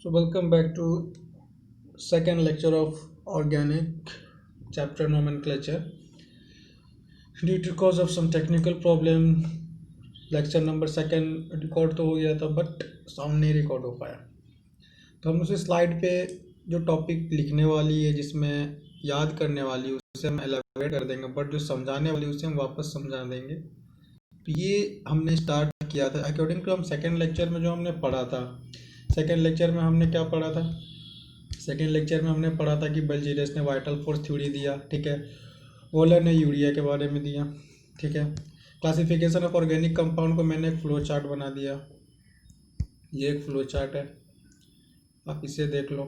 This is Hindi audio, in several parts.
So welcome back to second lecture of organic chapter nomenclature. Due to cause of some technical problem, lecture number second record तो हो गया था बट साउंड नहीं रिकॉर्ड हो पाया। तो हम उसे स्लाइड पे जो टॉपिक लिखने वाली है जिसमें याद करने वाली है उसे हम एलाबोरेट कर देंगे, बट जो समझाने वाली उसे हम वापस समझा देंगे। तो ये हमने स्टार्ट किया था अकॉर्डिंग टू हम सेकंड लेक्चर में जो हमने पढ़ा था। सेकंड लेक्चर में हमने क्या पढ़ा था? सेकेंड लेक्चर में हमने पढ़ा था कि बेल्जीरस ने वाइटल फोर्स थ्योरी दिया, ठीक है। वोलर ने यूरिया के बारे में दिया, ठीक है। क्लासिफिकेशन ऑफ ऑर्गेनिक कंपाउंड को मैंने एक फ्लो चार्ट बना दिया। ये एक फ्लो चार्ट है, आप इसे देख लो।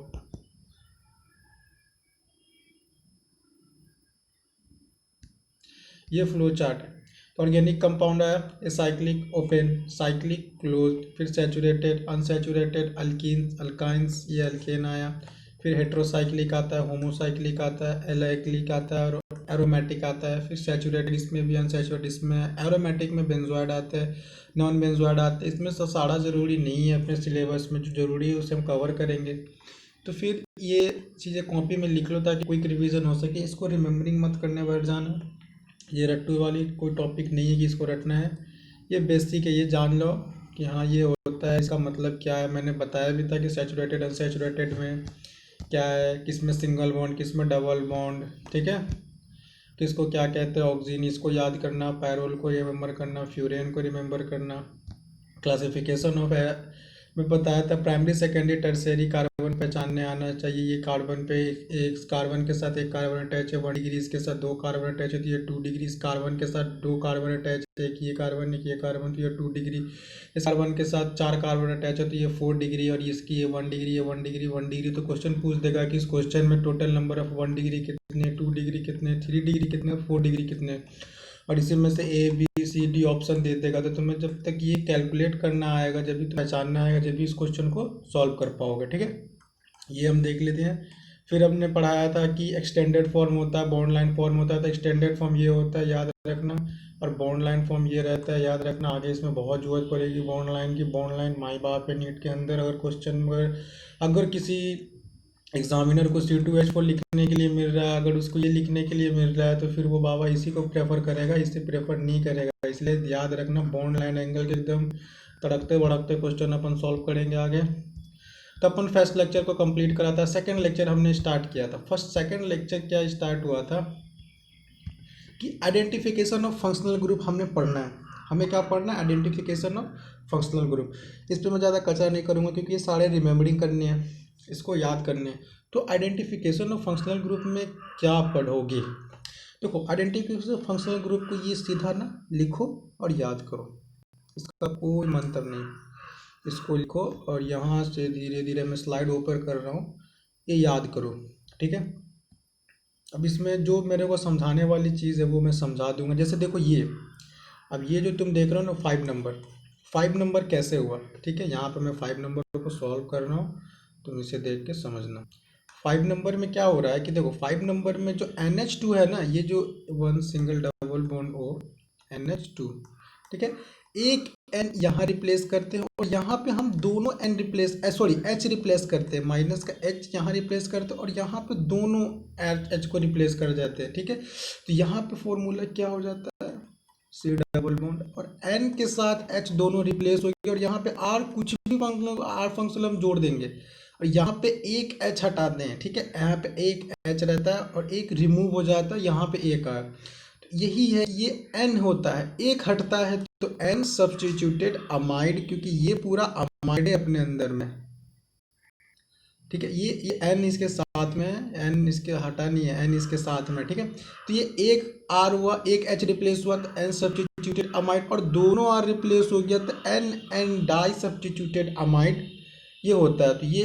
ये फ्लो चार्ट है। तो ऑर्गेनिक कंपाउंड आया, ये साइक्लिक ओपन, साइक्लिक क्लोज, फिर सैचुरेटेड, अनसैचुरेटेड, अल्कीन्स, अल्काइंस, ये अल्केन आया। फिर हेट्रोसाइक्लिक आता है, होमोसाइक्लिक आता है, एलाइक्लिक आता है और एरोमेटिक आता है। फिर सैचुरेटेड, इसमें भी अनसैचुरेटेड, इसमें एरोमेटिक में बेंजोइड आते हैं, नॉन बेंजोइड आते हैं। इसमें सब सारा ज़रूरी नहीं है, अपने सिलेबस में जो ज़रूरी है उसे हम कवर करेंगे। तो फिर ये चीज़ें कॉपी में लिख लो ताकि क्विक रिवीजन हो सके। इसको रिमेम्बरिंग मत करने बैठ जाना, ये रट्टू वाली कोई टॉपिक नहीं है कि इसको रटना है। ये बेसिक है, ये जान लो कि हाँ ये होता है, इसका मतलब क्या है। मैंने बताया भी था कि सैचुरेटेड अनसैचुरेटेड में क्या है, किस में सिंगल बॉन्ड, किस में डबल बॉन्ड, ठीक है। किसको क्या कहते हैं, ऑक्सीजन, इसको याद करना, पैरोल को रिमेंबर करना, फ्यूरेन को रिमेंबर करना। क्लासिफिकेशन ऑफ मैं बताया था प्राइमरी सेकेंडरी टर्सरी कार्बन पहचानने आना चाहिए। ये कार्बन पे एक कार्बन के साथ एक कार्बन अटैच है 1 डिग्री, इसके साथ 2 कार्बन अटैच है तो ये 2 डिग्री। इस कार्बन के साथ 2 कार्बन अटैच है, एक ये कार्बन तो ये 2 डिग्री। इस कार्बन के साथ 4 कार्बन अटैच है तो ये 4 डिग्री, और इसकी ये 1 डिग्री, ये 1 डिग्री 1 डिग्री। तो क्वेश्चन पूछ देगा कि इस क्वेश्चन में टोटल नंबर ऑफ 1 डिग्री कितने, 2 डिग्री कितने, 3 डिग्री कितने, 4 डिग्री कितने, और इसी में से A B C D option दे देगा। तो तुम्हें जब तक ये कैलकुलेट करना आएगा, जब भी पहचानना आएगा, जब भी इस क्वेश्चन को सॉल्व कर पाओगे, ठीक है। ये हम देख लेते हैं। फिर हमने पढ़ाया था कि एक्सटेंडेड फॉर्म होता है, बॉन्ड लाइन फॉर्म होता है। तो एक्सटेंडेड फॉर्म ये होता है, याद रखना, और बॉन्ड लाइन फॉर्म ये रहता है, याद रखना। आगे इसमें बहुत जरूरत पड़ेगी बॉन्ड लाइन की। बॉन्ड लाइन माई बाप है नीट के अंदर। अगर क्वेश्चन अगर किसी एग्जामिनर को C2H4 लिखने के लिए मिल रहा है, अगर उसको ये लिखने के लिए मिल रहा है, तो फिर वो बाबा इसी को प्रेफर करेगा, इसे प्रेफर नहीं करेगा। इसलिए याद रखना बॉन्ड लाइन एंगल के एकदम तड़कते भड़कते क्वेश्चन अपन सॉल्व करेंगे आगे। तो अपन फर्स्ट लेक्चर को कंप्लीट करा था। सेकंड लेक्चर हमने स्टार्ट किया था। सेकंड लेक्चर क्या स्टार्ट हुआ था कि आइडेंटिफिकेशन ऑफ फंक्शनल ग्रुप हमने पढ़ना है। हमें क्या पढ़ना है? Identification of functional group. इस पर मैं ज़्यादा कचरा नहीं करूँगा क्योंकि ये सारे रिमेम्बरिंग करने हैं, इसको याद करने हैं। तो आइडेंटिफिकेशन ऑफ फंक्शनल ग्रुप में क्या पढ़ोगे? देखो, आइडेंटिफिकेशन ऑफ फंक्शनल ग्रुप को ये सीधा ना लिखो और याद करो, इसका कोई मंतव्य नहीं। इसको लिखो और यहाँ से धीरे धीरे मैं स्लाइड ओपन कर रहा हूँ, ये याद करो, ठीक है। अब इसमें जो मेरे को समझाने वाली चीज़ है वो मैं समझा दूंगा। जैसे देखो ये, अब ये जो तुम देख रहे हो ना 5 नंबर कैसे हुआ, ठीक है। यहाँ पे मैं 5 नंबर को सॉल्व कर रहा हूँ, तुम इसे देख के समझना। 5 नंबर में क्या हो रहा है कि देखो 5 नंबर में जो NH2 है ना, ये जो 1 single double bond O NH2, ठीक है। एक N यहाँ रिप्लेस करते हैं और यहाँ पे हम दोनों N रिप्लेस H रिप्लेस करते हैं, माइनस का H यहाँ रिप्लेस करते हैं और यहाँ पे दोनों H को रिप्लेस कर जाते हैं, ठीक है। तो यहाँ पे फॉर्मूला क्या हो जाता है? C डबल बॉन्ड, और N के साथ H दोनों रिप्लेस हो गए, और यहाँ पे R कुछ भी फंक्शनल R फंक्शनल हम जोड़ देंगे और यहाँ पे एक H हटा दें, ठीक है। यहाँ पे एक H रहता है और एक रिमूव हो जाता है, यहाँ पे एक आया। तो यही है, ये N होता है, एक हटता है तो N सब्स्टिट्यूटेड अमाइड, क्योंकि ये पूरा अमाइड है अपने अंदर में, ठीक है। ये N इसके साथ में है, N इसके हटा नहीं है, N इसके साथ में, ठीक है। तो ये एक R हुआ, एक H रिप्लेस हुआ तो N सब्स्टिट्यूटेड अमाइड, और दोनों R रिप्लेस हो गया तो N डाई सब्स्टिट्यूटेड अमाइड ये होता है। तो ये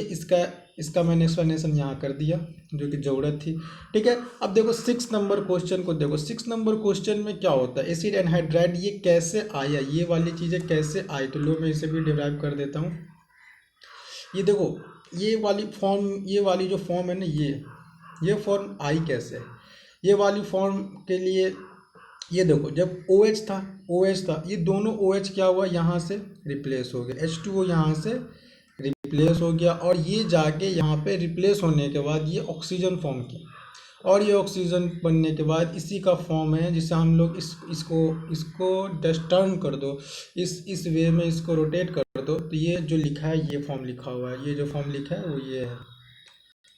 इसका मैंने एक्सप्लेनेशन यहाँ कर दिया जो कि ज़रूरत थी, ठीक है। अब देखो 6 नंबर क्वेश्चन को देखो। 6 नंबर क्वेश्चन में क्या होता है? एसिड एनहाइड्राइड ये कैसे आया, ये वाली चीज़ें कैसे आई? तो लो मैं इसे भी डिराइव कर देता हूँ। ये देखो, ये वाली जो फॉर्म है ना, ये फॉर्म आई कैसे? ये वाली फॉर्म के लिए ये देखो, जब OH था, ये दोनों OH क्या हुआ, यहाँ से रिप्लेस हो गए, H2O यहाँ से रिप्लेस हो गया और ये जाके यहाँ पे रिप्लेस होने के बाद ये ऑक्सीजन फॉर्म किया और ये ऑक्सीजन बनने के बाद इसी का फॉर्म है जिसे हम लोग इसको जस्ट टर्न कर दो, इस वे में इसको रोटेट कर दो तो ये जो लिखा है ये फॉर्म लिखा हुआ है, ये जो फॉर्म लिखा है वो ये है।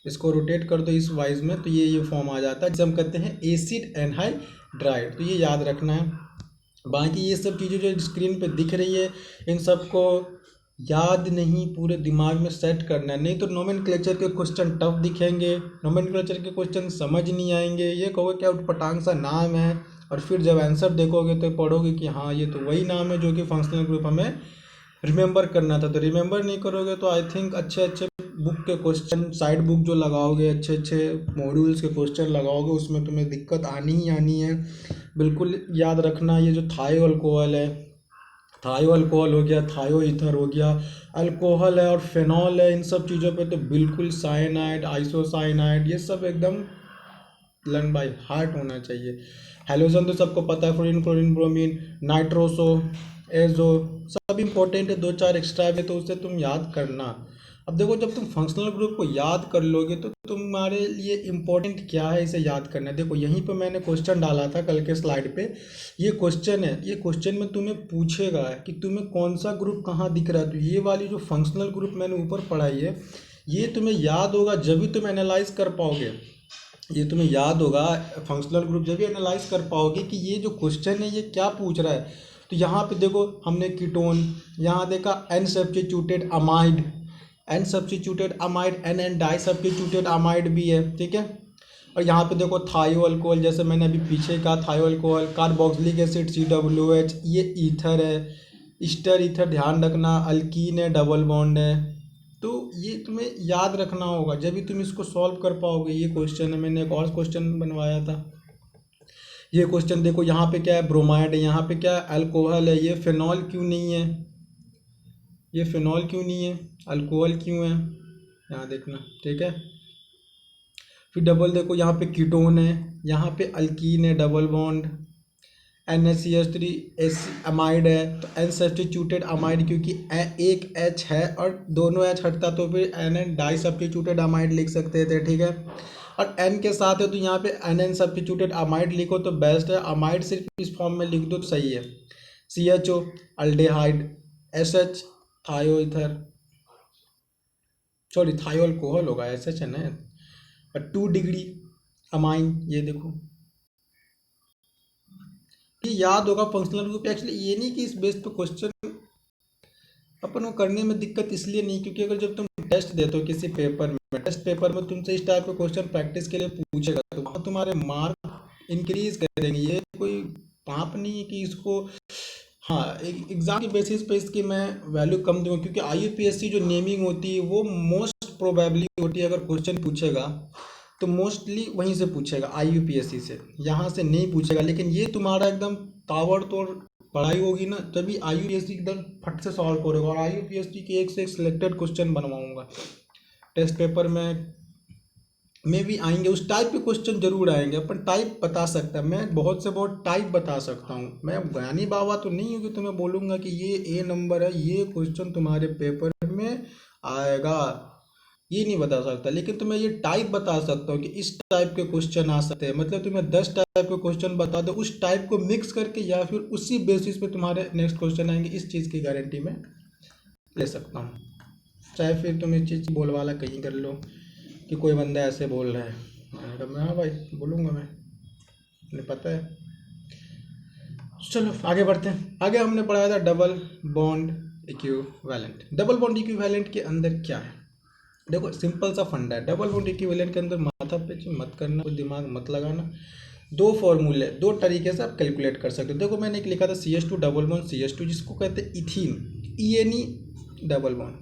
इसको रोटेट कर दो इस वाइज में तो ये फॉर्म आ जाता है जिसे हम कहते हैं एसिड एनहाइड्राइड। तो ये याद रखना है। बाकी ये सब चीज़ें जो स्क्रीन पे दिख रही है इन सबको याद नहीं, पूरे दिमाग में सेट करना है, नहीं तो नोमेनक्लेचर के क्वेश्चन टफ दिखेंगे, नोमेनक्लेचर के क्वेश्चन समझ नहीं आएंगे, ये कहोगे क्या उटपटांग सा नाम है और फिर जब आंसर देखोगे तो पढ़ोगे कि हाँ ये तो वही नाम है जो कि फंक्शनल ग्रुप हमें रिमेंबर करना था। तो रिमेंबर नहीं करोगे तो आई थिंक अच्छे अच्छे बुक के क्वेश्चन, साइड बुक जो लगाओगे, अच्छे अच्छे मॉड्यूल्स के क्वेश्चन लगाओगे, उसमें तुम्हें दिक्कत आनी ही आनी है। बिल्कुल याद रखना ये जो थायो अल्कोहल है, थायो अल्कोहल हो गया, थायो ईथर हो गया, अल्कोहल है और फेनॉल है, इन सब चीज़ों पे तो बिल्कुल साइनाइड, आइसोसाइनाइड, ये सब एकदम लर्न बाय हार्ट होना चाहिए। हेलोजन तो सबको पता है, fluorine, chlorine, bromine, nitroso, azo, सब इंपॉर्टेंट है। 2-4 एक्स्ट्रा भी तो उसे तुम याद करना। अब देखो जब तुम फंक्शनल ग्रुप को याद कर लोगे तो तुम्हारे लिए इम्पोर्टेंट क्या है इसे याद करना। देखो यहीं पे मैंने क्वेश्चन डाला था कल के स्लाइड पे, ये क्वेश्चन है, ये क्वेश्चन में तुम्हें पूछेगा कि तुम्हें कौन सा ग्रुप कहाँ दिख रहा है। तो ये वाली जो फंक्शनल ग्रुप मैंने ऊपर पढ़ाई है ये तुम्हें याद होगा जब भी तुम एनालाइज कर पाओगे। ये तुम्हें याद होगा फंक्शनल ग्रुप जब भी एनालाइज कर पाओगे कि ये जो क्वेश्चन है ये क्या पूछ रहा है। तो यहाँ पे देखो हमने कीटोन, यहाँ देखा N substituted amide, N substituted amide, N di substituted amide भी है, ठीक है। और यहाँ पे देखो थायो अल्कोहल, जैसे मैंने अभी पीछे कहा थायो अल्कोहल, कार्बोक्सिलिक एसिड COOH, ये ईथर है, ईस्टर ईथर ध्यान रखना, अल्कीन है, डबल बॉन्ड है। तो ये तुम्हें याद रखना होगा जब भी तुम इसको सॉल्व कर पाओगे। ये क्वेश्चन है, मैंने एक और क्वेश्चन बनवाया था। ये क्वेश्चन देखो यहाँ पे क्या है, ब्रोमाइड है, यहाँ पे क्या है, अल्कोहल है, ये फिनॉल क्यों नहीं है, ये फिनॉल क्यों नहीं है, अल्कोहल क्यों है, यहाँ देखना, ठीक है। फिर डबल देखो यहाँ पे कीटोन है, यहाँ पे अल्कीन है, डबल बॉन्ड, NaCH3 अमाइड है, तो एन सब्स्टिट्यूटेड अमाइड क्योंकि एक H है और दोनों H हटता तो फिर NN डाई सब्स्टिट्यूटेड अमाइड लिख सकते थे, ठीक है। और N के साथ है तो यहाँ पे NN सब्स्टिट्यूटेड अमाइड लिखो तो बेस्ट है, अमाइड सिर्फ इस फॉर्म में लिख दो तो सही है। CHO अल्डेहाइड, SH थायो ईथर, सॉरी थायो अल्कोहल होगा, SH है ना। और 2 डिग्री अमाइन, ये देखो ये याद होगा फंक्शनल ग्रुप। एक्चुअली ये नहीं कि इस बेस पे क्वेश्चन अपन को करने में दिक्कत इसलिए नहीं क्योंकि अगर जब तुम टेस्ट देते हो किसी पेपर में, टेस्ट पेपर में तुमसे इस टाइप का क्वेश्चन प्रैक्टिस के लिए पूछेगा तो वहाँ तुम्हारे मार्क इंक्रीज करेंगे। ये कोई पाप नहीं है कि इसको, हाँ एग्जाम के बेसिस पे इसकी मैं वैल्यू कम दूंगा क्योंकि IUPAC जो नेमिंग होती है वो मोस्ट प्रोबेबली होती है। अगर क्वेश्चन पूछेगा तो मोस्टली वहीं से पूछेगा IUPAC से, यहाँ से नहीं पूछेगा। लेकिन ये तुम्हारा एकदम ताबड़तोड़ पढ़ाई होगी ना तभी IUPAC एकदम फट से सॉल्व करेगा। और IUPAC के एक से एक सिलेक्टेड क्वेश्चन बनवाऊंगा टेस्ट पेपर में भी आएंगे, उस टाइप के क्वेश्चन जरूर आएंगे। अपन टाइप बता सकता है, मैं बहुत से बहुत टाइप बता सकता हूँ। मैं ज्ञानी बाबा तो नहीं हूँ कि तुम्हें बोलूँगा कि ये A नंबर है, ये क्वेश्चन तुम्हारे पेपर में आएगा, ये नहीं बता सकता। लेकिन तुम्हें ये टाइप बता सकता हूँ कि इस टाइप के क्वेश्चन आ सकते हैं। मतलब तुम्हें 10 टाइप के क्वेश्चन बता दो, उस टाइप को मिक्स करके या फिर उसी बेसिस पे तुम्हारे नेक्स्ट क्वेश्चन आएंगे, इस चीज़ की गारंटी मैं ले सकता हूँ। चाहे फिर तुम इस चीज़ बोलवाला कहीं कर लो कि कोई बंदा ऐसे बोल रहा है, मैंने कहा हाँ भाई बोलूँगा, मैं पता है। चलो आगे बढ़ते हैं। आगे हमने पढ़ाया था double bond equivalent. Double bond equivalent के अंदर क्या है, देखो सिंपल सा फंडा है। डबल बॉन्ड इक्विवेलेंट के अंदर माथा पे मत करना, कोई दिमाग मत लगाना। 2 फॉर्मूले, 2 तरीके से आप कैलकुलेट कर सकते हो। देखो मैंने एक लिखा था CH2 डबल बॉन्ड CH2 जिसको कहते हैं ethene, ENE double bond,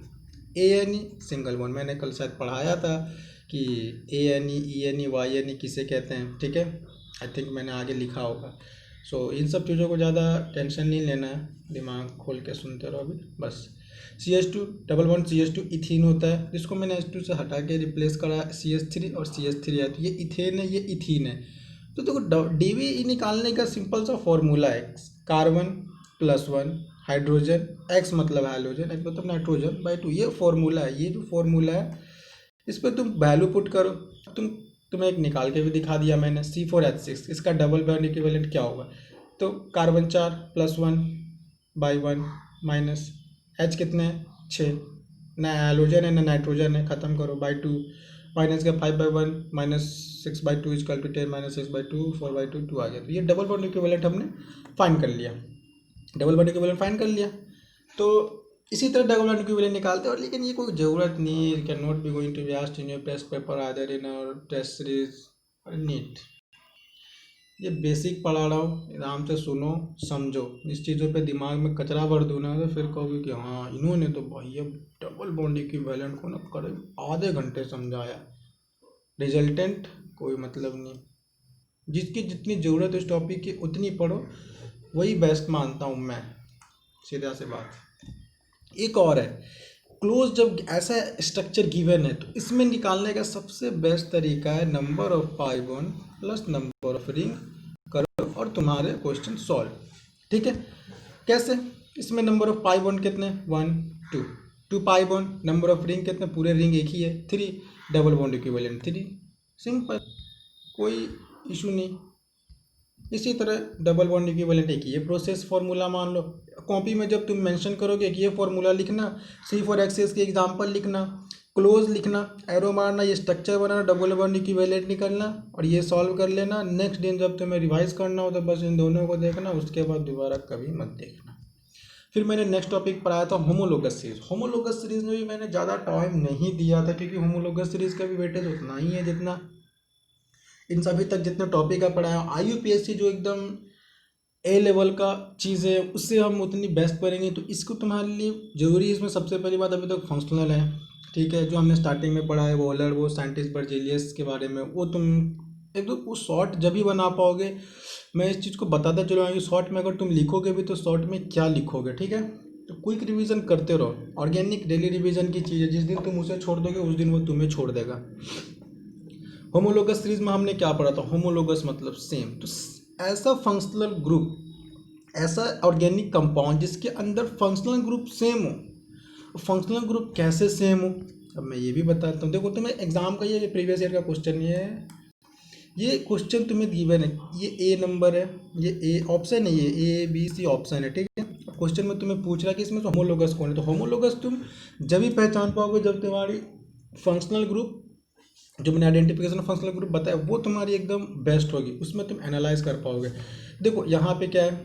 ANE single bond. मैंने कल शायद पढ़ाया था कि ANE ENE YNE किसे कहते हैं, ठीक है। आई थिंक मैंने आगे लिखा होगा। सो इन सब चीज़ों को ज़्यादा टेंशन नहीं लेना है, दिमाग खोल के सुनते रहो अभी बस। CH2 double bond CH2 ethene होता है, जिसको मैंने H2 से हटा के रिप्लेस करा CH3 और CH3 है, तो ये इथेन है, ये इथीन है। तो देखो DBE निकालने का सिंपल सा फॉर्मूला है, कार्बन +1 हाइड्रोजन, एक्स मतलब हाइड्रोजन, एक्स मतलब नाइट्रोजन बाई 2। ये फॉर्मूला है, ये जो फॉर्मूला है इस पर तुम वैल्यू पुट करो। तुम्हें एक निकाल के भी दिखा दिया मैंने, C4H6 इसका डबल बॉन्ड इक्विवेलेंट क्या होगा। तो कार्बन 4 +1 बाई 1 माइनस H कितने 6, ना हाइड्रोजन है ना नाइट्रोजन है, ख़त्म करो बाई 2 माइनस का 5/1 माइनस 6/2 इजकल टू 10 माइनस 6/2 4/2 2 आ गया। तो ये डबल बॉन्ड इक्विवेलेंट हमने फाइंड कर लिया, डबल बॉन्ड इक्विवेलेंट फाइंड कर लिया। तो इसी तरह डबल बॉन्ड इक्विवेलेंट निकालते हैं, और लेकिन ये कोई ज़रूरत नहीं, can not be going to be asked in your test paper other in our test series NEET. ये बेसिक पढ़ा रहा हूँ, आराम से सुनो समझो। इस चीज़ों पे दिमाग में कचरा भर दूँ ना तो फिर कहोगे कि हाँ इन्होंने तो भैया डबल बॉन्ड इक्विवेलेंट को ना करीब आधे घंटे समझाया, रिजल्टेंट कोई मतलब नहीं। जिसकी जितनी ज़रूरत है इस टॉपिक की उतनी पढ़ो, वही बेस्ट मानता हूँ मैं, सीधा से बात। एक और है, क्लोज जब ऐसा स्ट्रक्चर गिवन है तो इसमें निकालने का सबसे बेस्ट तरीका है number of pi bond plus number of ring करो और तुम्हारे क्वेश्चन सॉल्व। ठीक है, कैसे? इसमें नंबर ऑफ पाई बॉन्ड कितने 1 2, 2 pi bond, number of ring कितने, पूरे रिंग एक ही है 3, डबल बॉन्ड इक्विवेलेंट 3, सिंपल, कोई इशू नहीं। इसी तरह डबल बॉन्ड इक्विवेलेंट एक ये प्रोसेस फार्मूला मान लो, कॉपी में जब तुम मेंशन करोगे कि ये फार्मूला लिखना, C4H6 के एग्जांपल लिखना, क्लोज लिखना, एरो मारना, ये स्ट्रक्चर बनाना, डबल बॉन्ड इक्विवेलेंट निकलना और ये सॉल्व कर लेना। नेक्स्ट दिन जब तुम्हें रिवाइज करना हो तो बस इन दोनों को देखना, उसके बाद दोबारा कभी मत देखना। फिर मैंने नेक्स्ट टॉपिक पढ़ाया था होमोलोगस सीरीज। होमोलोगस सीरीज में भी मैंने ज़्यादा टाइम नहीं दिया था क्योंकि होमोलोगस सीरीज का भी वेटेज उतना ही है जितना इन सभी तक जितने टॉपिक का पढ़ाया। IUPAC जो एकदम A लेवल का चीज़ है उससे हम उतनी बेस्ट पढ़ेंगे, तो इसको तुम्हारे लिए ज़रूरी है। इसमें सबसे पहली बात अभी तक फंक्शनल है, ठीक है, जो हमने स्टार्टिंग में पढ़ा है वॉलर, वो साइंटिस्ट बर्जेलियस के बारे में, वो तुम एक तो वो शॉर्ट जब भी बना पाओगे। मैं इस चीज़ को बताता चलूँगा कि शॉर्ट में अगर तुम लिखोगे भी तो शॉर्ट में क्या लिखोगे, ठीक है। तो क्विक रिवीजन करते रहो, ऑर्गेनिक डेली रिवीजन की चीज़ है, जिस दिन तुम उसे छोड़ दोगे उस दिन वो तुम्हें छोड़ देगा। होमोलोगस सीरीज में हमने क्या पढ़ा था, होमोलोगस मतलब सेम। तो ऐसा फंक्शनल ग्रुप, ऐसा ऑर्गेनिक कंपाउंड जिसके अंदर फंक्शनल ग्रुप सेम हो। फंक्शनल ग्रुप कैसे सेम हो, अब मैं ये भी बताता हूँ। देखो तुम्हें एग्जाम का ये प्रीवियस ईयर का क्वेश्चन ये क्वेश्चन तुम्हें गिवन है, ये ए नंबर है, ये ए ऑप्शन है, ये ABC ऑप्शन है, ठीक है। क्वेश्चन में तुम्हें पूछ रहा है कि इसमें होमोलोगस कौन है, तो होमोलोगस तुम जब भी पहचान पाओगे जब तुम्हारी फंक्शनल ग्रुप, जो मैंने आइडेंटिफिकेशन फंक्शनल ग्रुप बताया वो तुम्हारी एकदम बेस्ट होगी, उसमें तुम एनालाइज कर पाओगे। देखो यहाँ पे क्या है,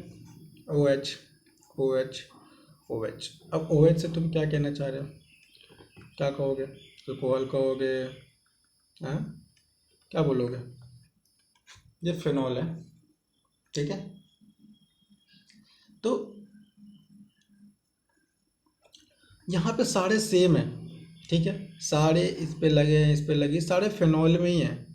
OH OH OH। अब OH से तुम क्या कहना चाह रहे हो, क्या कहोगे, अल्कोहल कहोगे, हाँ क्या बोलोगे, ये फिनॉल है, ठीक है। तो यहाँ पे सारे सेम है, ठीक है, सारे इस पे लगे हैं, इस पे लगे, सारे फिनॉल में ही हैं।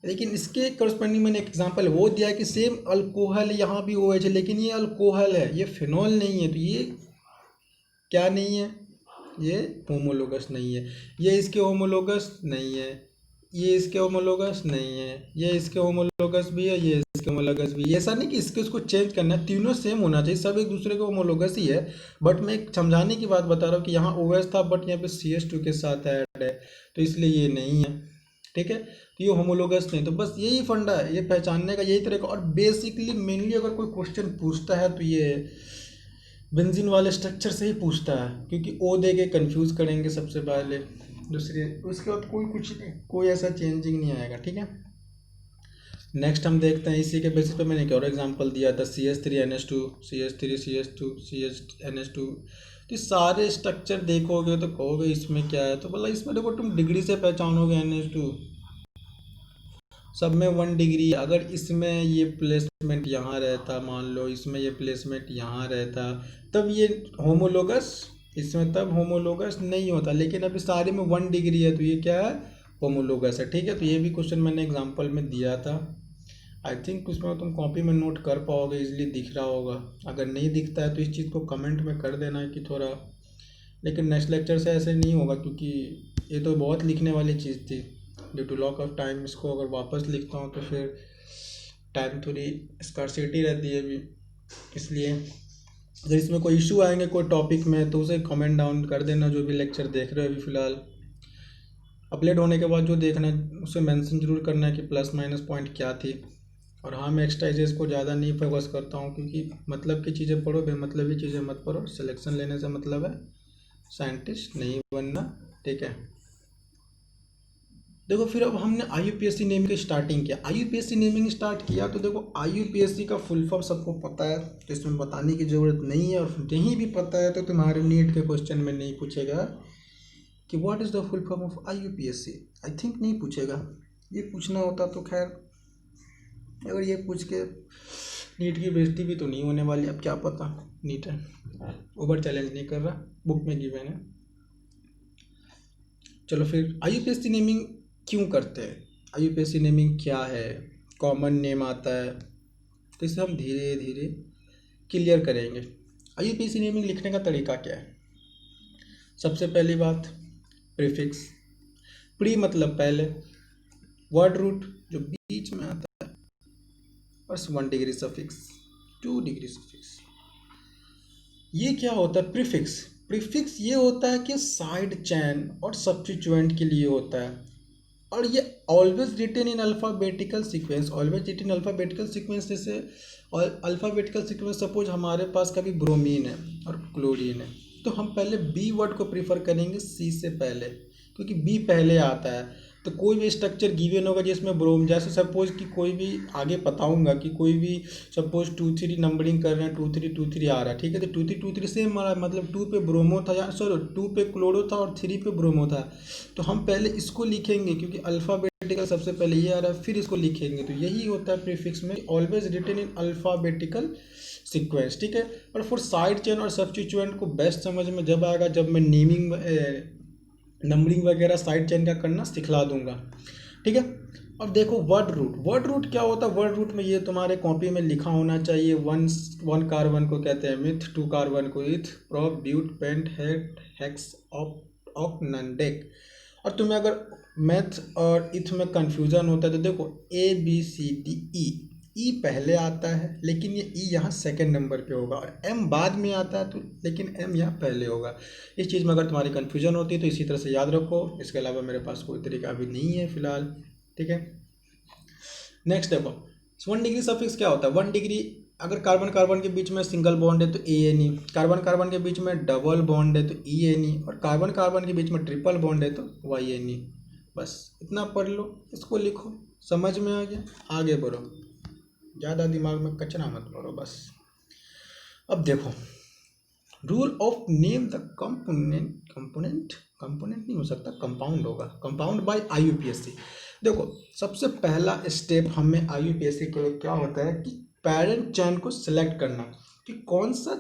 लेकिन इसके करस्पॉन्डिंग मैंने एक एग्जांपल वो दिया कि सेम अल्कोहल यहाँ भी OH है, लेकिन ये अल्कोहल है, ये फिनॉल नहीं है। तो ये क्या नहीं है, ये होमोलोगस नहीं है, ये इसके होमोलोगस नहीं है, ये इसके होमोलोगस नहीं है, ये इसके होमोलोगस भी है, ये इसके होमोलोगस भी है। ऐसा नहीं कि इसके उसको चेंज करना है, तीनों सेम होना चाहिए, सब एक दूसरे के होमोलोगस ही है। बट मैं एक समझाने की बात बता रहा हूँ कि यहाँ OH था बट यहाँ पे CH2 के साथ ऐड है, तो इसलिए ये नहीं है, ठीक है। तो ये होमोलोगस नहीं, तो बस यही फंडा है, ये पहचानने का यही तरीका। और बेसिकली मेनली अगर कोई क्वेश्चन पूछता है तो ये बेंजीन वाले स्ट्रक्चर से ही पूछता है, क्योंकि O दे के कन्फ्यूज़ करेंगे सबसे पहले, दूसरी उसके बाद कोई कुछ नहीं, कोई ऐसा चेंजिंग नहीं आएगा, ठीक है। नेक्स्ट हम देखते हैं, इसी के बेसिस पे मैंने एक और एग्जांपल दिया था, CH3NH2 CH3 CH2 CHNH2। तो सारे स्ट्रक्चर देखोगे तो कहोगे इसमें क्या है, तो बोला इसमें देखो तुम डिग्री से पहचानोगे NH2, सब में 1 डिग्री। अगर इसमें ये प्लेसमेंट यहाँ रहता, मान लो इसमें ये प्लेसमेंट यहाँ रहता, तब ये होमोलोगस, इसमें तब होमोलोगस नहीं होता। लेकिन अभी सारे में 1 डिग्री है तो ये क्या है, होमोलोगस है, ठीक है। तो ये भी क्वेश्चन मैंने एग्जांपल में दिया था। आई थिंक उसमें तुम कॉपी में नोट कर पाओगे, इजीली दिख रहा होगा। अगर नहीं दिखता है तो इस चीज़ को कमेंट में कर देना कि थोड़ा, लेकिन नेक्स्ट लेक्चर से ऐसे नहीं होगा क्योंकि ये तो बहुत लिखने वाली चीज़ थी। Due to lack of time इसको अगर वापस लिखता हूँ तो फिर टाइम थोड़ी स्कार्सिटी रहती है अभी, इसलिए अगर इसमें कोई इशू आएंगे कोई टॉपिक में तो उसे कमेंट डाउन कर देना। जो भी लेक्चर देख रहे हो अभी फ़िलहाल अपलोड होने के बाद जो देखना है उसे मेंशन जरूर करना है कि प्लस माइनस पॉइंट क्या थी। और हाँ, मैं एक्सरसाइजेस को ज़्यादा नहीं फोकस करता हूँ, क्योंकि मतलब की चीज़ें पढ़ो, बेमतलबी चीज़ें मत पढ़ो। सिलेक्शन लेने से मतलब है साइंटिस्ट नहीं बनना, ठीक है। देखो फिर अब हमने IUPAC नेमिंग की स्टार्टिंग किया। IUPAC नेमिंग स्टार्ट किया तो देखो IUPAC का फुल फॉर्म सबको पता है, तो इसमें बताने की ज़रूरत नहीं है। और नहीं भी पता है तो तुम्हारे नीट के क्वेश्चन में नहीं पूछेगा कि what is the full form of IUPAC। I think नहीं पूछेगा। ये पूछना होता तो खैर, अगर ये पूछ के नीट की बेइज्जती भी तो नहीं होने वाली। अब क्या पता, नीट है, ओवर चैलेंज नहीं कर रहा, बुक में गिवन है। चलो फिर IUPAC नेमिंग क्यों करते हैं, IUPAC नेमिंग क्या है, कॉमन नेम आता है, तो इसे हम धीरे धीरे क्लियर करेंगे। IUPAC नेमिंग लिखने का तरीका क्या है। सबसे पहली बात, प्रीफिक्स। प्री मतलब पहले, वर्ड रूट जो बीच में आता है, और 1 डिग्री सफिक्स, 2 डिग्री सफिक्स। ये क्या होता है प्रीफिक्स। प्रीफिक्स ये होता है कि साइड चेन और सब्स्टिट्यूएंट के लिए होता है, और ये always written in alphabetical sequence. Always written alphabetical sequence जैसे, और अल्फ़ाबेटिकल सीक्वेंस सपोज हमारे पास कभी ब्रोमीन है और क्लोरीन है, तो हम पहले बी वर्ड को प्रीफर करेंगे सी से पहले, क्योंकि बी पहले आता है। तो कोई भी स्ट्रक्चर गिवन होगा जिसमें ब्रोम, जैसे सपोज कि कोई भी आगे बताऊंगा कि कोई भी सपोज 2 3 नंबरिंग कर रहे हैं, 2 3 आ रहा है, ठीक है। तो 2 3 सेम आ रहा है, मतलब 2 पे ब्रोमो था, या सॉरी 2 पे क्लोरो था और 3 पे ब्रोमो था। तो हम पहले इसको लिखेंगे क्योंकि अल्फ़ाबेटिकल सबसे पहले ये आ रहा है, फिर इसको लिखेंगे। तो यही होता है प्रीफिक्स में, always written in alphabetical sequence, ठीक है। और फॉर साइड चेन और सब्स्टिट्यूएंट को बेस्ट समझ में जब आएगा, जब मैं नेमिंग नंबरिंग वगैरह साइड चेन का करना सिखला दूंगा, ठीक है। अब देखो वर्ड रूट। वर्ड रूट क्या होता है, वर्ड रूट में ये तुम्हारे कॉपी में लिखा होना चाहिए। 1 कार्बन को कहते हैं मिथ, 2 कार्बन को eth, prop, but, pent, hept, hex, oct, non dec. और तुम्हें अगर मैथ और इथ में कंफ्यूजन होता है तो देखो ABCDE, ई पहले आता है लेकिन ये ई यहाँ सेकंड नंबर पे होगा, और एम बाद में आता है तो लेकिन एम यहाँ पहले होगा। इस चीज़ में अगर तुम्हारी कन्फ्यूजन होती है तो इसी तरह से याद रखो। इसके अलावा मेरे पास कोई तरीका अभी नहीं है फिलहाल, ठीक है। नेक्स्ट देखो 1 डिग्री सफिक्स क्या होता है। 1 डिग्री, अगर कार्बन कार्बन के बीच में सिंगल बॉन्ड है तो ANE, कार्बन कार्बन के बीच में डबल बॉन्ड है तो ENE, और कार्बन कार्बन के बीच में ट्रिपल बॉन्ड है तो YNE। बस इतना पढ़ लो, इसको लिखो, समझ में आ गया, आगे बढ़ो, ज़्यादा दिमाग में कचरा मत करो बस। अब देखो rule of name the component, component नहीं हो सकता, कंपाउंड होगा, कंपाउंड बाय IUPAC। देखो सबसे पहला स्टेप हमें IUPAC के लिए क्या होता है कि पेरेंट चेन को सिलेक्ट करना कि कौन सा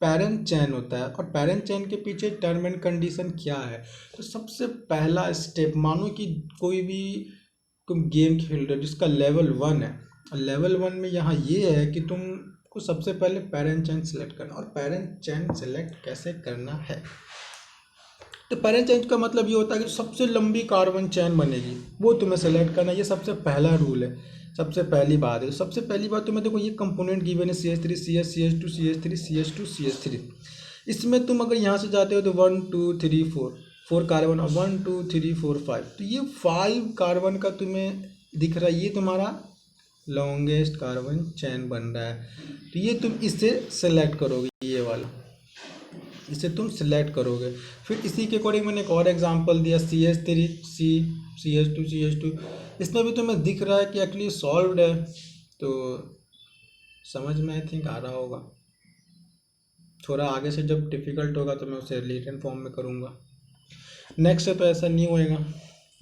पेरेंट चेन होता है, और पेरेंट चेन के पीछे टर्म एंड कंडीशन क्या है। तो सबसे पहला स्टेप, मानो कि कोई भी तुम गेम खेल रहे हो जिसका लेवल 1 है, और लेवल 1 में यहाँ ये है कि तुमको सबसे पहले पेरेंट चेन सेलेक्ट करना। और पेरेंट चेन सेलेक्ट कैसे करना है, तो पेरेंट चेन का मतलब ये होता है कि सबसे लंबी कार्बन चेन बनेगी वो तुम्हें सेलेक्ट करना है। ये सबसे पहला रूल है, सबसे पहली बात है। सबसे पहली बात तुम्हें देखो ये कंपोनेंट गिवन है CH3 CH CH2 CH3 CH2 CH3। इसमें तुम अगर यहाँ से जाते हो तो 1 2 3 4 कार्बन, और 1 2 3 4 5, तो ये 5 कार्बन का तुम्हें दिख रहा है, ये तुम्हारा लॉन्गेस्ट कार्बन चेन बन रहा है। तो ये तुम इससे सेलेक्ट करोगे, ये वाला इसे तुम सिलेक्ट करोगे। फिर इसी के अकॉर्डिंग मैंने एक और एग्जांपल दिया CH3 C CH2 CH2। इसमें भी तुम्हें दिख रहा है कि एक्चुअली सॉल्व्ड है, तो समझ में आई थिंक आ रहा होगा। थोड़ा आगे से जब डिफ़िकल्ट होगा तो मैं उसे रिटन फॉर्म में करूँगा। नेक्स्ट से तो ऐसा नहीं होएगा,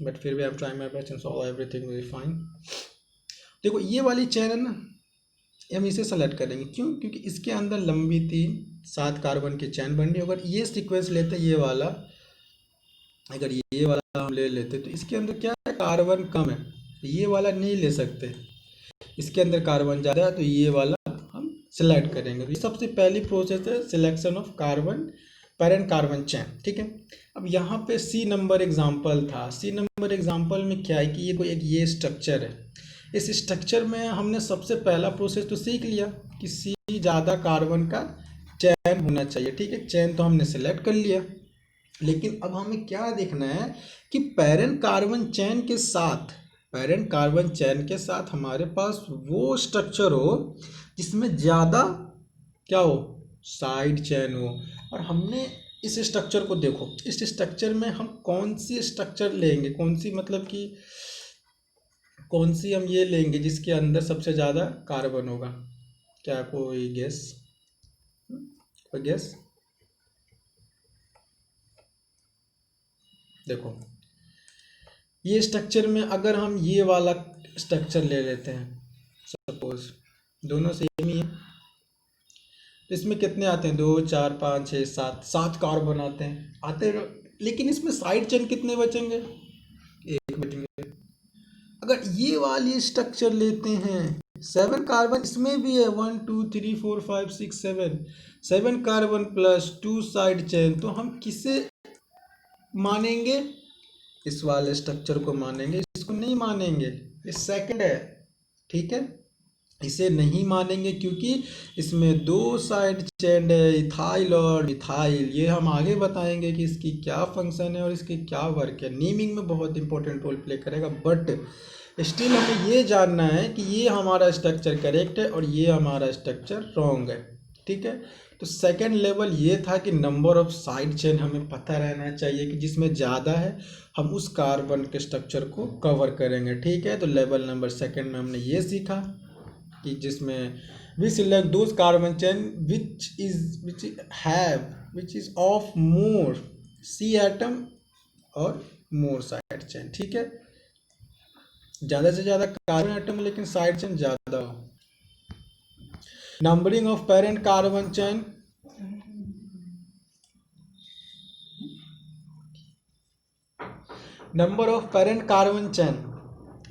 बट फिर भी I try my best and solve everything very fine. देखो ये वाली चेन है ना, हम इसे सेलेक्ट करेंगे, क्यों, क्योंकि इसके अंदर लंबी 7 कार्बन की चैन बन रही है। अगर ये सीक्वेंस लेते ये वाला, अगर ये वाला हम ले लेते तो इसके अंदर क्या है, कार्बन कम है, तो ये वाला नहीं ले सकते। इसके अंदर कार्बन ज़्यादा है तो ये वाला हम सिलेक्ट करेंगे। तो ये सबसे पहली प्रोसेस है selection of carbon, parent carbon चैन, ठीक है। अब यहाँ पे C नंबर एग्जाम्पल था। C नंबर एग्जाम्पल में क्या है कि ये कोई एक ये स्ट्रक्चर है। इस स्ट्रक्चर में हमने सबसे पहला प्रोसेस तो सीख लिया कि C ज़्यादा कार्बन का चैन होना चाहिए, ठीक है। चैन तो हमने सेलेक्ट कर लिया, लेकिन अब हमें क्या देखना है कि पैरेंट कार्बन चैन के साथ हमारे पास वो स्ट्रक्चर हो जिसमें ज़्यादा क्या हो, साइड चैन हो। और हमने इस स्ट्रक्चर को देखो, इस स्ट्रक्चर में हम कौन सी स्ट्रक्चर लेंगे, कौन सी मतलब कि कौन सी हम ये लेंगे जिसके अंदर सबसे ज़्यादा कार्बन होगा। क्या कोई गेस, कोई गेस? देखो ये स्ट्रक्चर में अगर हम ये वाला स्ट्रक्चर ले लेते हैं, सपोज दोनों सेम ही है, तो इसमें कितने आते हैं, 2 4 5 6 7 कार्बन आते हैं, लेकिन इसमें साइड चेन कितने बचेंगे, एक बचेंगे। अगर ये वाली स्ट्रक्चर लेते हैं, 7 कार्बन इसमें भी है, 1 2 3 4 5 6 7 कार्बन प्लस 2 साइड चेन, तो हम किसे मानेंगे, इस वाले स्ट्रक्चर को मानेंगे, इसको नहीं मानेंगे, ये सेकंड है, ठीक है। इसे नहीं मानेंगे क्योंकि इसमें 2 साइड चेन है, इथाइल और इथाइल। ये हम आगे बताएंगे कि इसकी क्या फंक्शन है और इसकी क्या वर्क है, नेमिंग में बहुत इंपॉर्टेंट रोल प्ले करेगा। बट स्टिल हमें ये जानना है कि ये हमारा स्ट्रक्चर करेक्ट है और ये हमारा स्ट्रक्चर रॉन्ग है, ठीक है। तो सेकेंड लेवल ये था कि नंबर ऑफ साइड चेन हमें पता रहना चाहिए कि जिसमें ज़्यादा है हम उस कार्बन के स्ट्रक्चर को कवर करेंगे, ठीक है। तो लेवल नंबर सेकेंड में हमने ये सीखा कि जिसमें we select those carbon chain which is of more C atom और मोर साइड चेन, ठीक है। ज़्यादा से ज़्यादा कार्बन एटम लेकिन साइड चेन ज़्यादा हो। Numbering of parent carbon chain, number of parent carbon chain,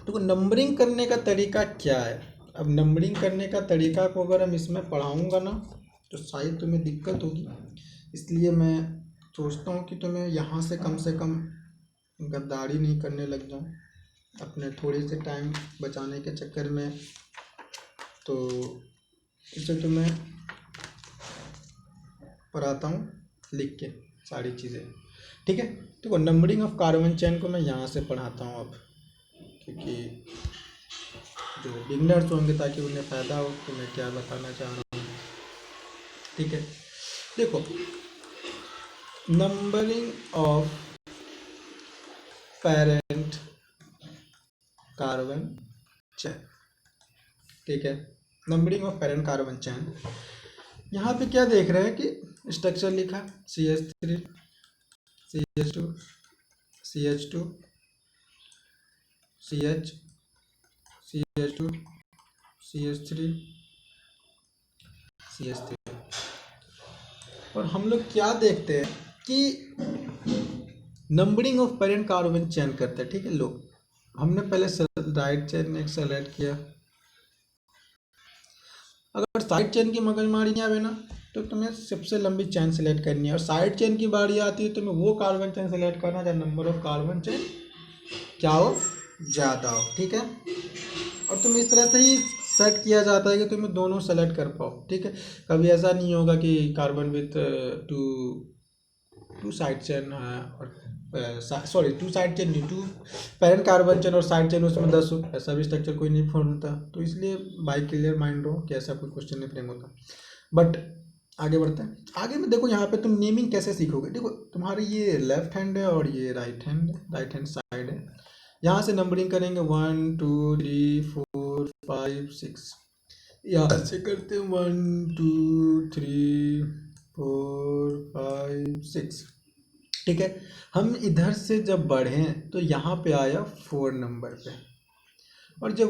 तो नंबरिंग करने का तरीका क्या है। अब नंबरिंग करने का तरीका को अगर हम इसमें पढ़ाऊंगा ना तो शायद तुम्हें दिक्कत होगी, इसलिए मैं सोचता हूँ कि तुम्हें यहाँ से कम गद्दारी नहीं करने लग जाऊँ अपने थोड़े से टाइम बचाने के चक्कर में। तो इसे तुम्हें पढ़ाता हूँ लिख के सारी चीज़ें, ठीक है। तो नंबरिंग ऑफ कार्बन चेन को मैं यहाँ से पढ़ाता हूँ अब, क्योंकि जो बिगनर्स होंगे ताकि उन्हें फ़ायदा हो कि मैं क्या बताना चाह रहा हूँ, ठीक है। देखो numbering of parent carbon chain, ठीक है। Numbering of parent carbon chain, यहाँ पे क्या देख रहे हैं कि स्ट्रक्चर लिखा CH3 CH2 CH2 CH CH2 CH3 CH3, और हम लोग क्या देखते हैं कि numbering of parent carbon chain करते हैं, ठीक है। लो हमने पहले राइट चेन एक सेलेक्ट किया, अगर साइड चेन की मगजमारी नहीं आवे ना तो तुम्हें सबसे लंबी चेन सेलेक्ट करनी है, और साइड चेन की बारी आती है तुम्हें वो कार्बन चेन सेलेक्ट करना जहाँ नंबर ऑफ कार्बन चेन क्या हो, ज़्यादा हो, ठीक है। और तुम्हें इस तरह से ही सेट किया जाता है कि तुम्हें दोनों सेलेक्ट कर पाओ, ठीक है। कभी ऐसा नहीं होगा कि carbon with to side chain है और सॉरी टू साइड चेन नहीं, टू पेरेंट कार्बन चेन और साइड चेन उसमें 10 हो, ऐसा भी स्ट्रक्चर कोई नहीं फॉर्म होता। तो इसलिए बाई क्लियर माइंड रहो कि ऐसा कोई क्वेश्चन नहीं फ्रेम होता। बट आगे बढ़ते हैं, आगे में देखो यहाँ पे तुम नेमिंग कैसे सीखोगे। देखो तुम्हारे ये लेफ्ट हैंड है और ये राइट हैंड साइड है, यहाँ से नंबरिंग करेंगे 1 2 3 4 5 6, यहाँ से करते हैं 1 2 3 4 5 6, ठीक है। हम इधर से जब बढ़े तो यहाँ पे आया 4 नंबर पे, और जब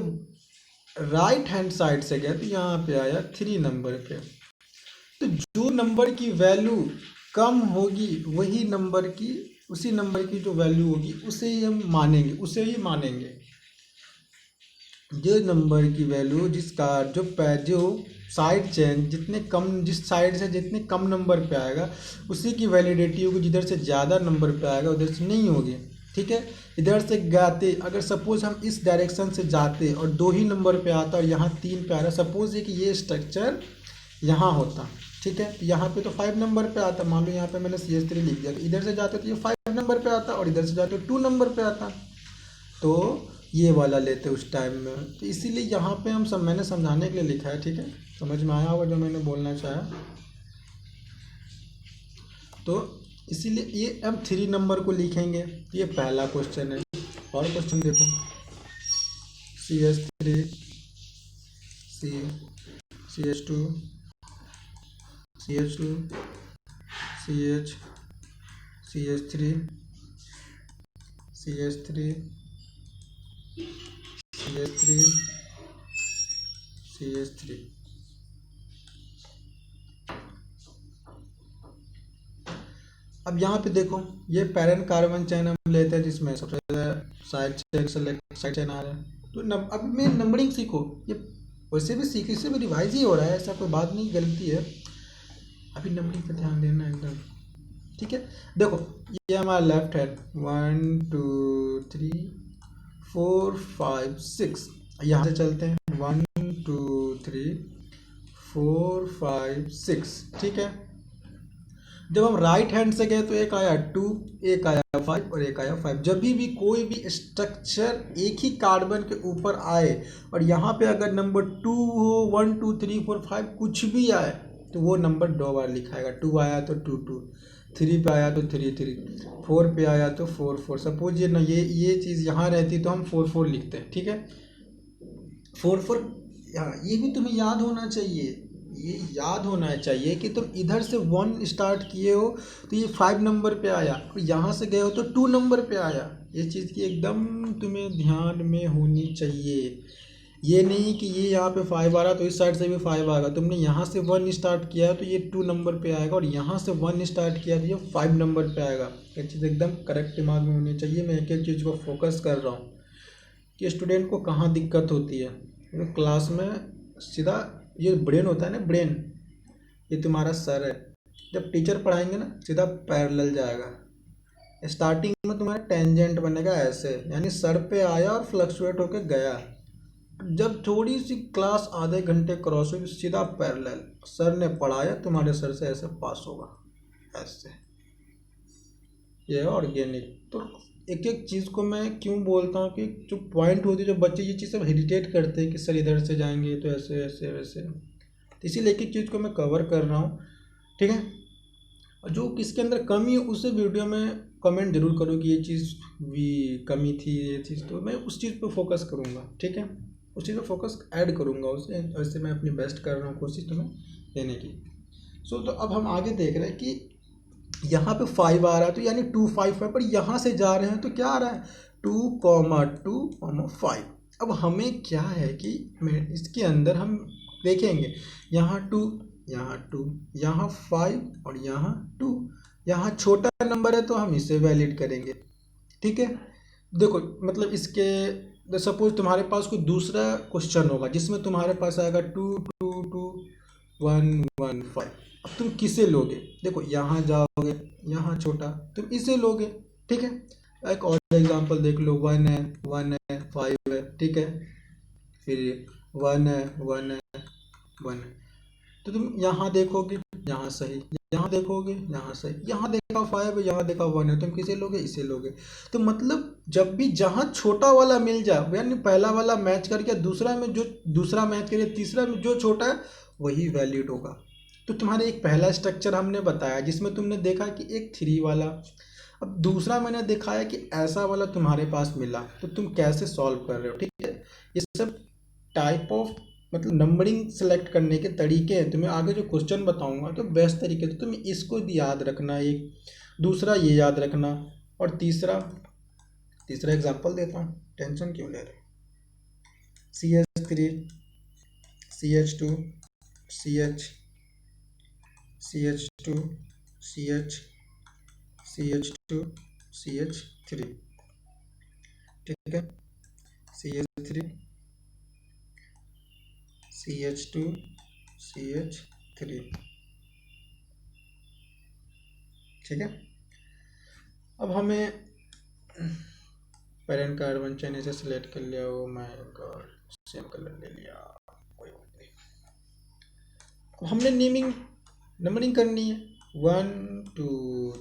राइट हैंड साइड से गया तो यहाँ पे आया 3 नंबर पे। तो जो नंबर की वैल्यू कम होगी वही नंबर की, उसी नंबर की जो वैल्यू होगी उसे ही हम मानेंगे, उसे ही मानेंगे। जो नंबर की वैल्यू जिसका जो साइड चेन जितने कम, जिस साइड से जितने कम नंबर पे आएगा उसी की वैलिडिटी होगी, जिधर से ज़्यादा नंबर पे आएगा उधर से नहीं होगी, ठीक है। इधर से जाते, अगर सपोज हम इस डायरेक्शन से जाते और 2 ही नंबर पे आता और यहाँ 3 पे आ रहा, सपोज है कि ये स्ट्रक्चर यहाँ होता, ठीक है। तो यहाँ पे तो 5 नंबर पे आता, मान लो यहाँ पे मैंने CH3 लिख दिया, तो इधर से जाते तो ये 5 नंबर पे आता और इधर से जाते तो 2 नंबर पे आता, तो ये वाला लेते उस टाइम में। तो इसीलिए यहाँ पे हम सब मैंने समझाने के लिए लिखा है, ठीक है, समझ में आया होगा जो मैंने बोलना चाहा। तो इसीलिए ये हम 3 नंबर को लिखेंगे। ये पहला क्वेश्चन है। और क्वेश्चन देखो, CH3 CH2 CH2 CH3 CH3 CH3 CH3। अब यहाँ पे देखो, ये पैरेंट कार्बन चेन हम लेते हैं जिसमें सबसे side chain select side chain आ रहा है। तो अब मैं नंबरिंग सीखो, ये वैसे भी सीख, इससे भी रिवाइज ही हो रहा है, ऐसा कोई बात नहीं, गलती है। अभी नंबरिंग पे ध्यान देना एकदम, ठीक है। देखो ये हमारा लेफ्ट हैंड 1 2 3 4 5 6, यहाँ से चलते हैं 1 2 3 4 5 6, ठीक है। जब हम राइट हैंड से गए तो एक आया 2, एक आया 5 और एक आया 5। जब भी कोई भी स्ट्रक्चर एक ही कार्बन के ऊपर आए और यहाँ पे अगर नंबर 2 हो, 1 2 3 4 5 कुछ भी आए तो वो नंबर 2 बार लिखाएगा। 2 आया तो 2 2, 3 पे आया तो 3 3, 4 पे आया तो 4 4। सपोज ये ना ये चीज़ यहाँ रहती तो हम 4 4 लिखते हैं, ठीक है। 4 4 ये भी तुम्हें याद होना चाहिए, ये याद होना चाहिए कि तुम इधर से 1 स्टार्ट किए हो तो ये 5 नंबर पे आया, और यहाँ से गए हो तो 2 नंबर पे आया। ये चीज़ की एकदम तुम्हें ध्यान में होनी चाहिए। ये नहीं कि ये यहाँ पे 5 आ रहा तो इस साइड से भी 5 आएगा। तुमने यहाँ से 1 स्टार्ट किया है तो ये 2 नंबर पे आएगा, और यहाँ से 1 स्टार्ट किया तो ये 5 नंबर पे आएगा। ये चीज़ एकदम करेक्ट दिमाग में होनी चाहिए। मैं एक एक चीज़ को फोकस कर रहा हूँ कि स्टूडेंट को कहाँ दिक्कत होती है। तो क्लास में सीधा ये ब्रेन होता है ना, ब्रेन, ये तुम्हारा सर है। जब टीचर पढ़ाएंगे ना सीधा पैरेलल जाएगा। स्टार्टिंग में तुम्हारा टेंजेंट बनेगा ऐसे, यानी सर पे आया और फ्लक्चुएट होके गया। जब थोड़ी सी क्लास आधे घंटे क्रॉस हुई सीधा पैरेलल, सर ने पढ़ाया तुम्हारे सर से ऐसे पास होगा ऐसे। ये है ऑर्गेनिक। तो एक एक चीज़ को मैं क्यों बोलता हूँ कि जो पॉइंट होती है, जो बच्चे ये चीज़ सब हेजिटेट करते हैं कि सर इधर से जाएंगे तो ऐसे ऐसे वैसे, तो इसीलिए एक एक चीज़ को मैं कवर कर रहा हूँ, ठीक है। और जो किसके अंदर कमी है उसे वीडियो में कमेंट जरूर करो कि ये चीज़ भी कमी थी, ये चीज़, तो मैं उस चीज़ पे फोकस करूँगा, ठीक है। उस चीज़ पे फोकस ऐड करूँगा उसे, वैसे मैं अपनी बेस्ट कर रहा हूँ कोशिश तुम्हें देने की। तो अब हम आगे देख रहे हैं कि यहाँ पे 5 आ रहा है तो यानी 2 5 है, पर यहाँ से जा रहे हैं तो क्या आ रहा है 2 2 5। अब हमें क्या है कि मैं इसके अंदर हम देखेंगे यहाँ 2 यहाँ 2 यहाँ 5 और यहाँ 2, यहाँ छोटा नंबर है तो हम इसे वैलिड करेंगे, ठीक है। देखो मतलब इसके सपोज तुम्हारे पास कोई दूसरा क्वेश्चन होगा जिसमें तुम्हारे पास आएगा 2 2 2 1 1 5। अब तुम किसे लोगे, देखो यहाँ जाओगे, यहाँ छोटा, तुम इसे लोगे, ठीक है। एक और एग्जांपल देख लो, 1 है 1 है 5 है, ठीक है, फिर 1 है 1 है 1 है, तो तुम यहाँ देखोगे यहाँ सही, यहाँ देखोगे यहाँ सही, यहाँ देखा 5 है यहाँ देखा 1 है, तुम किसे लोगे, इसे लोगे। तो मतलब जब भी जहाँ छोटा वाला मिल जाए, यानी पहला वाला मैच करके दूसरा में जो दूसरा मैच करे तीसरा में जो छोटा है वही वैलिड होगा। तो तुम्हारे एक पहला स्ट्रक्चर हमने बताया जिसमें तुमने देखा कि एक 3 वाला, अब दूसरा मैंने दिखाया कि ऐसा वाला तुम्हारे पास मिला, तो तुम कैसे सॉल्व कर रहे हो, ठीक है। ये सब टाइप ऑफ मतलब नंबरिंग सेलेक्ट करने के तरीके हैं। तुम्हें आगे जो क्वेश्चन बताऊंगा तो बेस्ट तरीके से तुम इसको याद रखना, एक दूसरा ये याद रखना, और तीसरा एग्जांपल देता हूँ, टेंशन क्यों ले रहे। CH3 CH2 CH CH2 CH CH2 CH3, ठीक है, CH3 CH2 CH3, ठीक है। अब हमें पेरेंट कार्बन चेन से सिलेक्ट कर लिया, वो मैं सेम कलर ले लिया, कोई बात नहीं। अब हमने नेमिंग नंबरिंग करनी है 1 2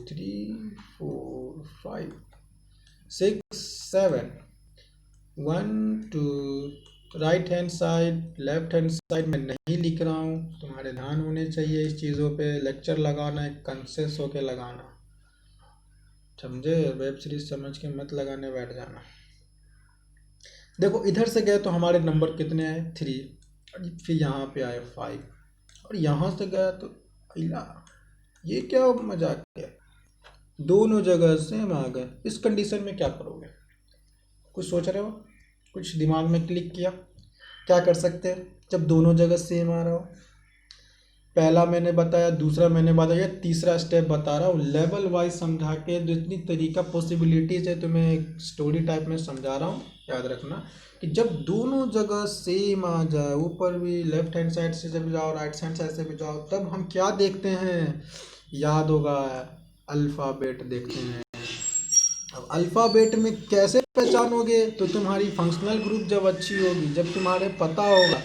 3 4 5 6 7 1 2 right hand side left hand side में नहीं लिख रहा हूँ, तुम्हारे ध्यान होने चाहिए इस चीज़ों पे। लेक्चर लगाना है कंसेस होके लगाना, समझे? वेब सीरीज समझ के मत लगाने बैठ जाना। देखो इधर से गए तो हमारे नंबर कितने आए 3, फिर यहाँ पे आए 5, और यहाँ से गया तो इला, ये क्या मजाक है, दोनों जगह सेम आ गए। इस कंडीशन में क्या करोगे? कुछ सोच रहे हो? कुछ दिमाग में क्लिक किया? क्या कर सकते हैं जब दोनों जगह सेम आ रहा हो? पहला मैंने बताया, दूसरा मैंने बताया, तीसरा स्टेप बता रहा हूँ लेवल वाइज समझा के, जितनी तरीका पॉसिबिलिटीज है तुम्हें स्टोरी टाइप में समझा रहा हूँ। याद रखना कि जब दोनों जगह सेम आ जाए, ऊपर भी लेफ्ट हैंड साइड से जब जाओ राइट हैंड साइड से भी जाओ, तब हम क्या देखते हैं? याद होगा, अल्फ़ाबेट देखते हैं। अब अल्फ़ाबेट में कैसे पहचानोगे? तो तुम्हारी फंक्शनल ग्रुप जब अच्छी होगी, जब तुम्हारे पता होगा,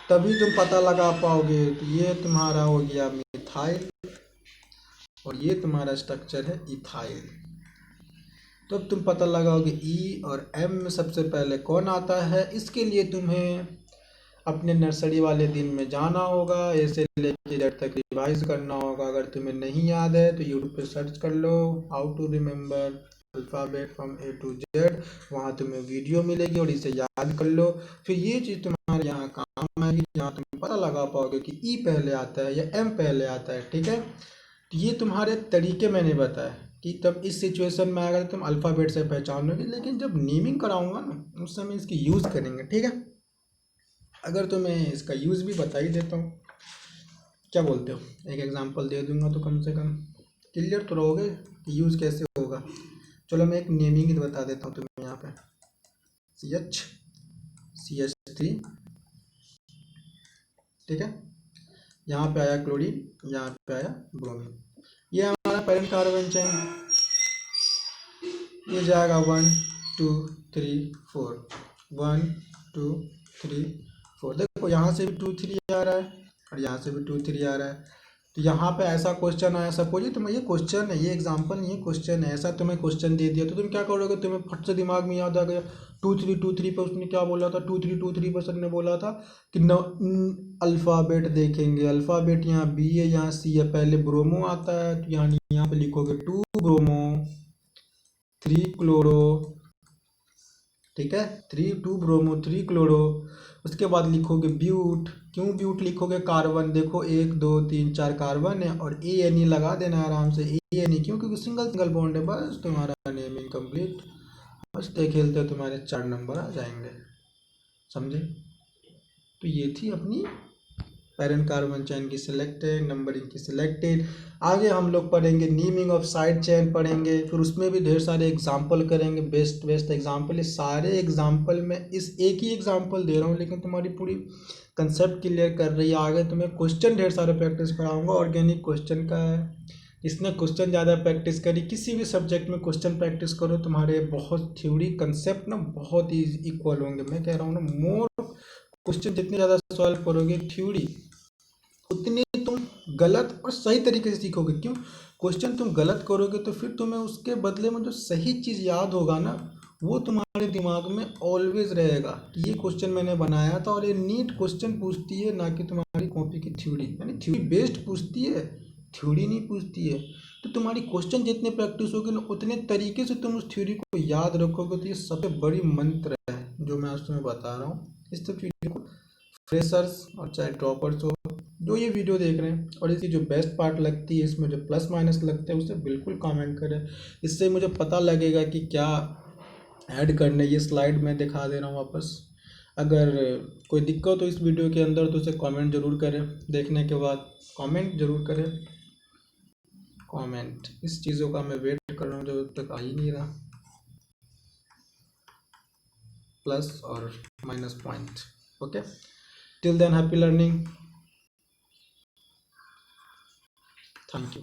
तभी तुम पता लगा पाओगे। तो ये तुम्हारा हो गया मिथाइल और ये तुम्हारा स्ट्रक्चर है इथाइल। तो अब तुम पता लगाओगे ई और एम में सबसे पहले कौन आता है। इसके लिए तुम्हें अपने नर्सरी वाले दिन में जाना होगा, ए से लेके जेड तक रिवाइज करना होगा। अगर तुम्हें नहीं याद है तो यूट्यूब पे सर्च कर लो how to remember alphabet from A to Z, वहाँ तुम्हें वीडियो मिलेगी और इसे याद कर लो। फिर ये चीज़ तुम्हारे यहाँ काम आएगी, यहाँ तुम पता लगा पाओगे कि ई पहले आता है या एम पहले आता है। ठीक है, तो ये तुम्हारे तरीके मैंने बताए कि तब इस सिचुएशन में अगर तुम अल्फ़ाबेट से पहचान लोगे, लेकिन जब नेमिंग कराऊंगा ना उस समय इसकी यूज़ करेंगे। ठीक है, अगर तो मैं इसका यूज़ भी बता ही देता हूँ, क्या बोलते हो? एक एग्जांपल दे दूंगा तो कम से कम क्लियर तो रहोगे कि यूज़ कैसे होगा। चलो मैं एक नेमिंग ही बता देता हूँ तुम्हें। यहाँ पे CH3, ठीक है, यहाँ पे आया क्लोरीन, यहाँ पे आया ब्रोमीन। ये हमारा पेरेंट कार्बन चेन, ये जाएगा 1 2 3 4, 1 2 3 4। देखो यहाँ से भी 2 3 आ रहा है और यहाँ से भी 2 3 आ रहा है। तो यहाँ पे ऐसा क्वेश्चन आया, सपोज तुम्हें ये क्वेश्चन है, ये एग्जांपल नहीं है, क्वेश्चन है। ऐसा तुम्हें क्वेश्चन दे दिया तो तुम क्या करोगे? तुम्हें फट से दिमाग में याद आ गया 2 3 पे उसने क्या बोला था, 2 3 पर सर ने बोला था कि अल्फ़ाबेट देखेंगे। अल्फ़ाबेट यहाँ बी है, यहाँ सी है, पहले ब्रोमो आता है, तो यहाँ पे लिखोगे 2 ब्रोमो 3 क्लोरो, ठीक है, 2 ब्रोमो 3 क्लोरो। उसके बाद लिखोगे ब्यूट। क्यों ब्यूट लिखोगे? कार्बन देखो 1 2 3 4 कार्बन है और ANE लगा देना आराम से। ANE क्यों? क्योंकि सिंगल सिंगल बॉन्ड है। बस तुम्हारा नेमिंग कंप्लीट। हंसते खेलते तुम्हारे 4 नंबर आ जाएंगे, समझे? तो ये थी अपनी पेरेंट कार्बन चेन की सिलेक्टेड, नंबरिंग की सिलेक्टेड। आगे हम लोग पढ़ेंगे नेमिंग ऑफ साइड चेन पढ़ेंगे, फिर उसमें भी ढेर सारे एग्जाम्पल करेंगे, बेस्ट एग्जाम्पल। ये सारे एग्जाम्पल में इस एक ही एग्जाम्पल दे रहा हूँ, लेकिन तुम्हारी पूरी कंसेप्ट क्लियर कर रही है। आगे तुम्हें क्वेश्चन ढेर सारे प्रैक्टिस कराऊंगा, ऑर्गेनिक क्वेश्चन का है। इसने क्वेश्चन ज़्यादा प्रैक्टिस करी, किसी भी सब्जेक्ट में क्वेश्चन प्रैक्टिस करो, तुम्हारे बहुत थ्योरी कंसेप्ट ना बहुत ही इक्वल होंगे। मैं कह रहा हूँ ना, मोर क्वेश्चन जितने ज़्यादा सॉल्व करोगे थ्योरी, उतने तुम गलत और सही तरीके से सीखोगे। क्यों? क्वेश्चन तुम गलत करोगे तो फिर तुम्हें उसके बदले में जो सही चीज़ याद होगा ना, वो तुम्हारे दिमाग में ऑलवेज रहेगा कि ये क्वेश्चन मैंने बनाया था। और ये नीट क्वेश्चन पूछती है, ना कि तुम्हारी कॉपी की थ्योरी, यानी थ्योरी बेस्ड पूछती है, थ्योरी नहीं पूछती है। तो तुम्हारी क्वेश्चन जितने प्रैक्टिस होगी ना, उतने तरीके से तुम उस थ्योरी को याद रखोगे। तो ये सबसे बड़ी मंत्र है जो मैं आज तुम्हें बता रहा हूँ। इस सब चीज़ों को फ्रेशर्स और चाहे ड्रॉपर्स हो, जो ये वीडियो देख रहे हैं और इसकी जो बेस्ट पार्ट लगती है, इसमें जो प्लस माइनस लगते हैं, उसे बिल्कुल कमेंट करें। इससे मुझे पता लगेगा कि क्या ऐड करने। ये स्लाइड मैं दिखा दे रहा हूँ वापस। अगर कोई दिक्कत हो इस वीडियो के अंदर तो उसे कमेंट ज़रूर करें, देखने के बाद कमेंट ज़रूर करें। कमेंट, इस चीज़ों का मैं वेट कर रहा हूँ जो अब तक आ ही नहीं रहा। प्लस और minus point, okay. Till than happy learning, thank you.